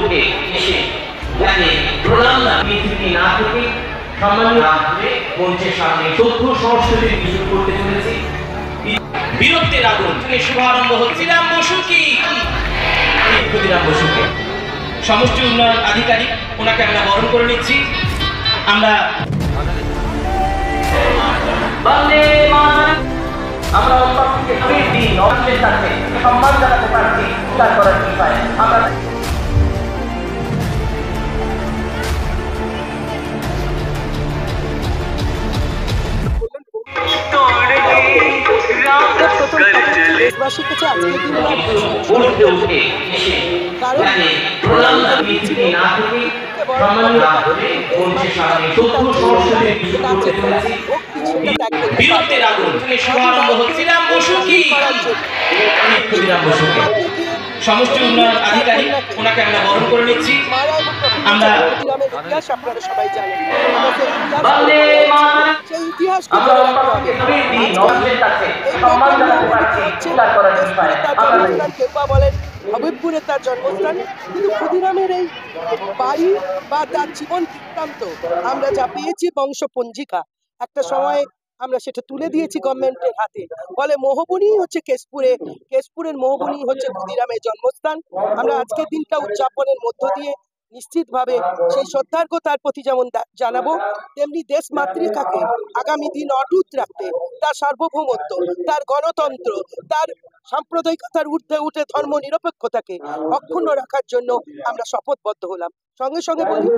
উঠে এসে যাকে প্রণাম পৃথিবী না থেকে সামান্য রাখলে মঞ্চের সামনে তথ্য সংস্কৃতির কিছু করতে চলেছি। বীরত্বের আগুন শুভারম্ভ হচ্ছে ক্ষুদিরাম বসু কি ক্ষুদিরাম বসুকে সমষ্টি উন্নয়ন আধিকারিক, ওনাকে আমরা বরণ করে নিচ্ছি। আমরা আমরা সম্মান জানাতে পারছি, তার করার কি পায় আমরা বীরত্বের আগুন শুভারম্ভ হচ্ছে ক্ষুদিরাম বসু কি ক্ষুদিরাম বসুকে সমষ্টি উন্নয়ন আধিকারিক, ওনাকে আমরা বরণ করে নিচ্ছি। আমরা আপনারা সবাই জানেন সেই ইতিহাস কেউ বা বলেন হবিবপুরে তার জন্মস্থান, কিন্তু ক্ষুদিরামের এই বাড়ি বা তার জীবন বৃত্তান্ত আমরা যা পেয়েছি বংশপঞ্জিকা, একটা সময় আমরা সেটা তুলে দিয়েছি গভর্নমেন্টের হাতে। বলে মোহবনী হচ্ছে কেশপুরের মোহবনী হচ্ছে ক্ষুদিরামের জন্মস্থান। আমরা আজকের দিনটা উদযাপনের মধ্য দিয়ে নিশ্চিতভাবে সেই শ্রদ্ধার্ঘ্যতার প্রতি যেমন জানাবো, তেমনি দেশ মাতৃকাকে আগামী দিন অটুট রাখতে, তার সার্বভৌমত্ব, তার গণতন্ত্র, তার সাম্প্রদায়িকতার ঊর্ধ্বে উঠে ধর্ম নিরপেক্ষতাকে অক্ষুণ্ণ রাখার জন্য আমরা শপথবদ্ধ হলাম। সঙ্গে সঙ্গে বলি